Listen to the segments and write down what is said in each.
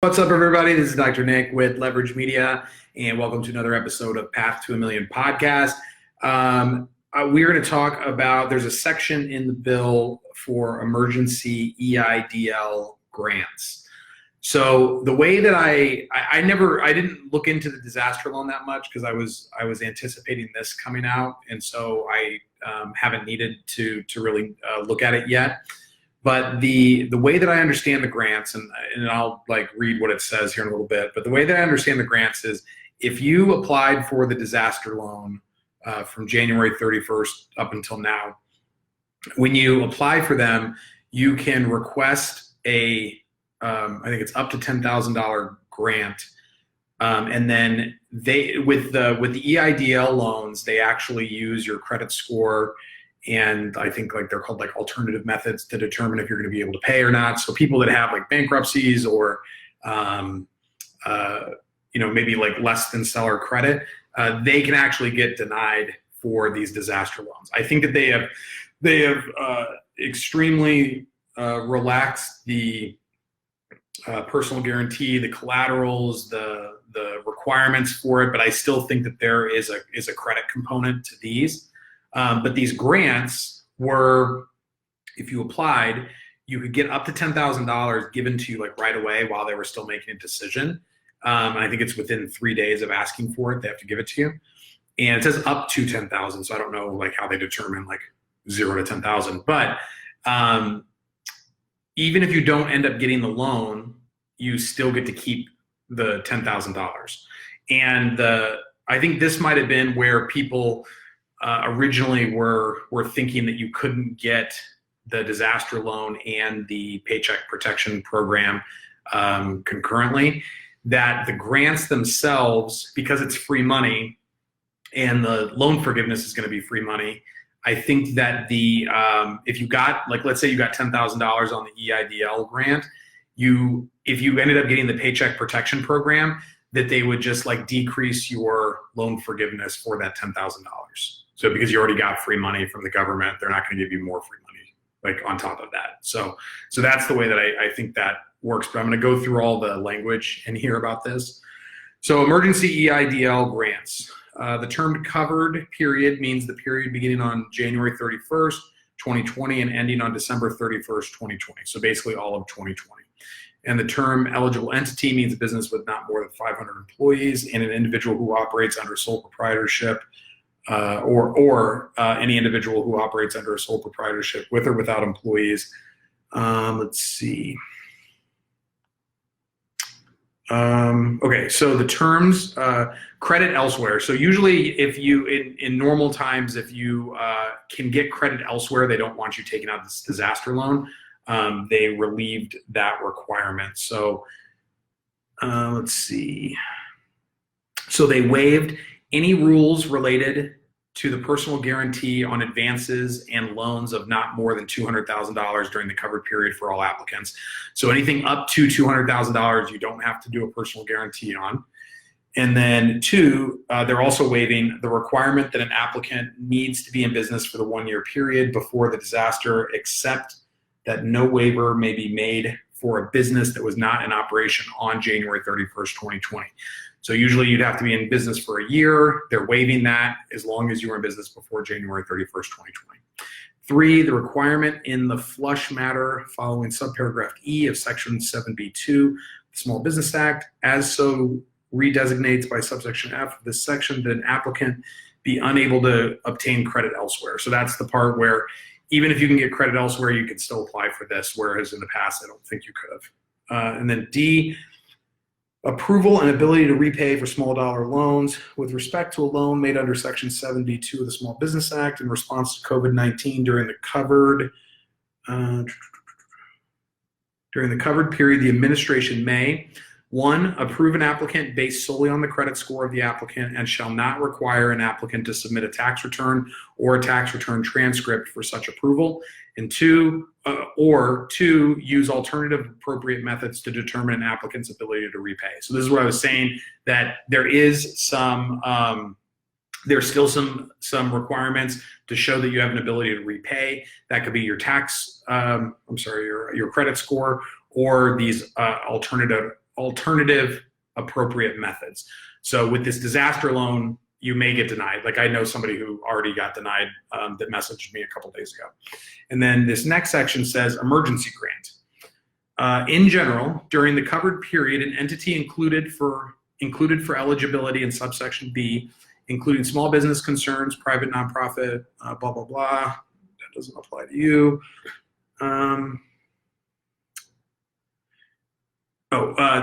What's up, everybody? This is Dr. Nick with Leverage Media, and welcome to another episode of Path to a Million podcast. We're going to talk about, there's a section in the bill for emergency EIDL grants. So the way that I didn't look into the disaster loan that much because I was anticipating this coming out, and so I haven't needed to really look at it yet. But the way that I understand the grants, and I'll read what it says here in a little bit, but the way that I understand the grants is if you applied for the disaster loan from January 31st up until now, when you apply for them, you can request I think it's up to $10,000 grant. And then with the EIDL loans, they actually use your credit score, and I think they're called alternative methods to determine if you're going to be able to pay or not. So people that have bankruptcies or maybe less than stellar credit, they can actually get denied for these disaster loans. I think that they have extremely relaxed the personal guarantee, the collaterals, the requirements for it, but I still think that there is a credit component to these. But these grants were, if you applied, you could get up to $10,000 given to you right away while they were still making a decision. And I think it's within 3 days of asking for it, they have to give it to you. And it says up to 10,000, so I don't know how they determine 0 to 10,000. But even if you don't end up getting the loan, you still get to keep the $10,000. And I think this might have been where people originally were thinking that you couldn't get the disaster loan and the Paycheck Protection Program concurrently, that the grants themselves, because it's free money and the loan forgiveness is going to be free money, I think that if you got, let's say you got $10,000 on the EIDL grant, if you ended up getting the Paycheck Protection Program, that they would just decrease your loan forgiveness for that $10,000. So because you already got free money from the government, they're not going to give you more free money on top of that. So that's the way that I think that works. But I'm going to go through all the language and hear about this. So emergency EIDL grants. The term covered period means the period beginning on January 31st, 2020 and ending on December 31st, 2020. So basically all of 2020. And the term eligible entity means a business with not more than 500 employees and an individual who operates under sole proprietorship or any individual who operates under a sole proprietorship with or without employees. Let's see. Okay, so the terms, credit elsewhere. So usually if you, in normal times, if you can get credit elsewhere, they don't want you taking out this disaster loan. They relieved that requirement. So let's see. So they waived any rules related to the personal guarantee on advances and loans of not more than $200,000 during the covered period for all applicants. So anything up to $200,000, you don't have to do a personal guarantee on. And then two, they're also waiving the requirement that an applicant needs to be in business for the 1 year period before the disaster, except that no waiver may be made for a business that was not in operation on January 31st, 2020. So usually you'd have to be in business for a year. They're waiving that as long as you were in business before January 31st, 2020. Three, the requirement in the flush matter following subparagraph E of Section 7B2, the Small Business Act, as so redesignates by subsection F of this section, that an applicant be unable to obtain credit elsewhere. So that's the part where even if you can get credit elsewhere, you can still apply for this, whereas in the past, I don't think you could have. And then D, approval and ability to repay for small dollar loans with respect to a loan made under Section 7B2 of the Small Business Act in response to COVID-19 during the covered period, the administration may, one, approve an applicant based solely on the credit score of the applicant and shall not require an applicant to submit a tax return or a tax return transcript for such approval. And two, use alternative appropriate methods to determine an applicant's ability to repay. So this is what I was saying, that there is there's still some requirements to show that you have an ability to repay. That could be your your credit score, or these alternative alternative appropriate methods. So with this disaster loan, you may get denied. Like I know somebody who already got denied that messaged me a couple days ago. And then this next section says emergency grant. In general, during the covered period, an entity included for eligibility in subsection B, including small business concerns, private nonprofit, blah, blah, blah. That doesn't apply to you.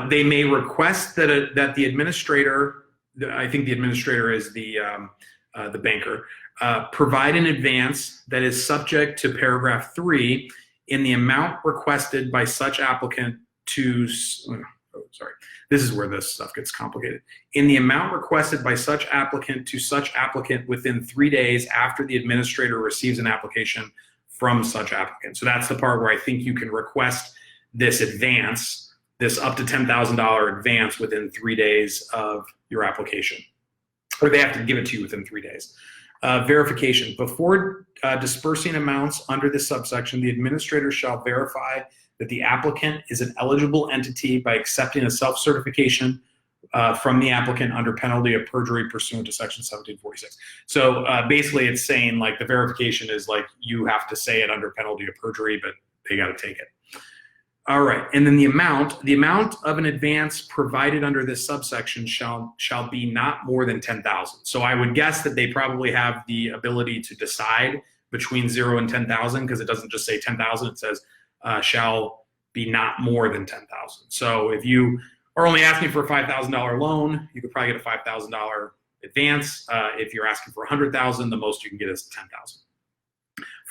They may request that the administrator, I think the administrator is the banker, provide an advance that is subject to paragraph 3 in the amount requested by such applicant to, this is where this stuff gets complicated. In the amount requested by such applicant to such applicant within 3 days after the administrator receives an application from such applicant. So that's the part where I think you can request this advance, this up to $10,000 advance within 3 days of your application. Or they have to give it to you within 3 days. Verification. Before dispersing amounts under this subsection, the administrator shall verify that the applicant is an eligible entity by accepting a self-certification from the applicant under penalty of perjury pursuant to section 1746. So basically it's saying like the verification is like you have to say it under penalty of perjury, but they got to take it. All right, and then the amount of an advance provided under this subsection shall be not more than 10,000. So I would guess that they probably have the ability to decide between 0 and 10,000 because it doesn't just say 10,000, it says shall be not more than 10,000. So if you are only asking for a $5,000 loan, you could probably get a $5,000 advance. If you're asking for 100,000, the most you can get is 10,000.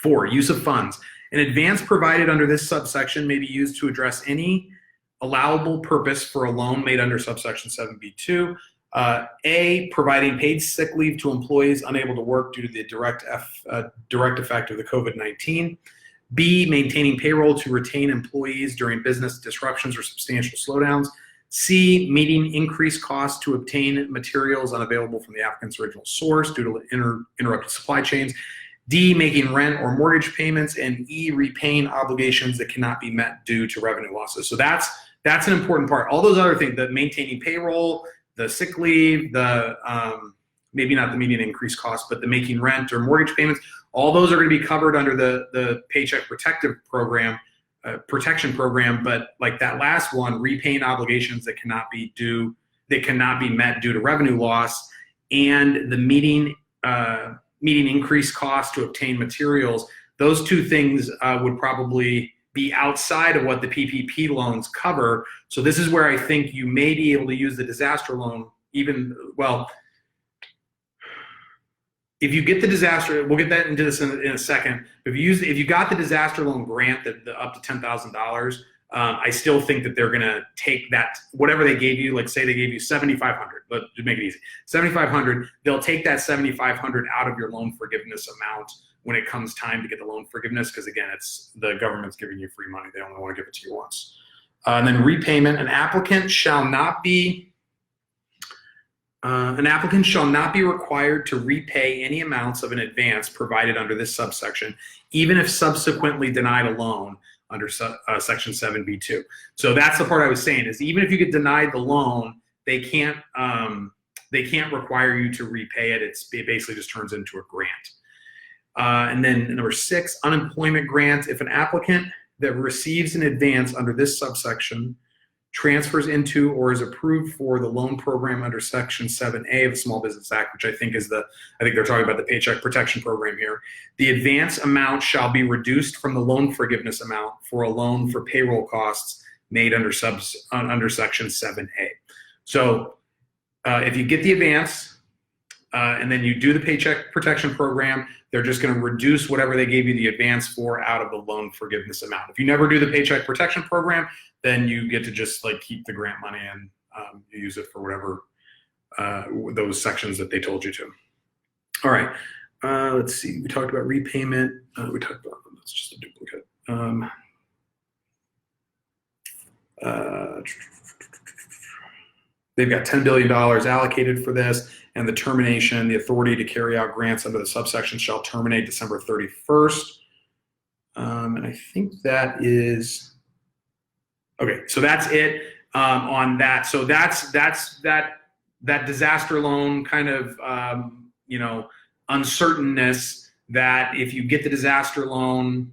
4, use of funds. An advance provided under this subsection may be used to address any allowable purpose for a loan made under subsection 7B2. A, providing paid sick leave to employees unable to work due to the direct effect of the COVID-19. B, maintaining payroll to retain employees during business disruptions or substantial slowdowns. C, meeting increased costs to obtain materials unavailable from the applicant's original source due to interrupted supply chains. D, making rent or mortgage payments, and E, repaying obligations that cannot be met due to revenue losses. So that's an important part. All those other things, the maintaining payroll, the sick leave, the maybe not the meeting increased costs, but the making rent or mortgage payments, all those are going to be covered under the Paycheck Protection Program, but like that last one, repaying obligations that cannot be met due to revenue loss, and the meeting increased costs to obtain materials, those two things would probably be outside of what the PPP loans cover. So this is where I think you may be able to use the disaster loan if you get the disaster, we'll get that into this in a second. If you got the disaster loan grant, the up to $10,000, I still think that they're gonna take that, whatever they gave you, like say they gave you $7,500, but to make it easy, $7,500, they'll take that $7,500 out of your loan forgiveness amount when it comes time to get the loan forgiveness, because again, it's the government's giving you free money. They only want to give it to you once. And then repayment, an applicant shall not be required to repay any amounts of an advance provided under this subsection, even if subsequently denied a loan under section 7B2. So that's the part I was saying, is even if you get denied the loan, they can't require you to repay it. It basically just turns into a grant. And then number 6, unemployment grant. If an applicant that receives an advance under this subsection transfers into or is approved for the loan program under section 7A of the Small Business Act, which I think they're talking about the Paycheck Protection Program here, the advance amount shall be reduced from the loan forgiveness amount for a loan for payroll costs made under section 7A. So if you get the advance and then you do the Paycheck Protection Program, they're just going to reduce whatever they gave you the advance for out of the loan forgiveness amount. If you never do the Paycheck Protection Program, then you get to just like keep the grant money and you use it for whatever those sections that they told you to. All right, let's see. We talked about repayment. We talked about, that's just a duplicate. They've got $10 billion allocated for this, and the termination, the authority to carry out grants under the subsection shall terminate December 31st. And I think that is, okay, so that's it. on that. So that's that disaster loan kind of uncertainness, that if you get the disaster loan,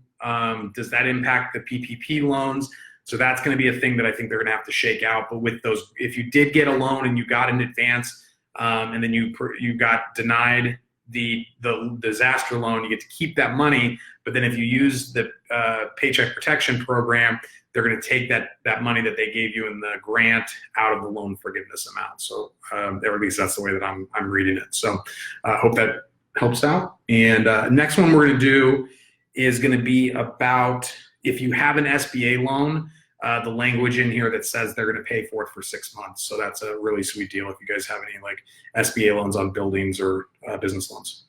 does that impact the PPP loans? So that's going to be a thing that I think they're going to have to shake out. But with those, if you did get a loan and you got in advance, and then you got denied the disaster loan, you get to keep that money. But then if you use the Paycheck Protection Program, they're going to take that money that they gave you in the grant out of the loan forgiveness amount. So at least that's the way that I'm reading it. So I hope that helps out. And next one we're going to do is going to be about if you have an SBA loan, the language in here that says they're going to pay for it for 6 months. So that's a really sweet deal if you guys have any like SBA loans on buildings or business loans.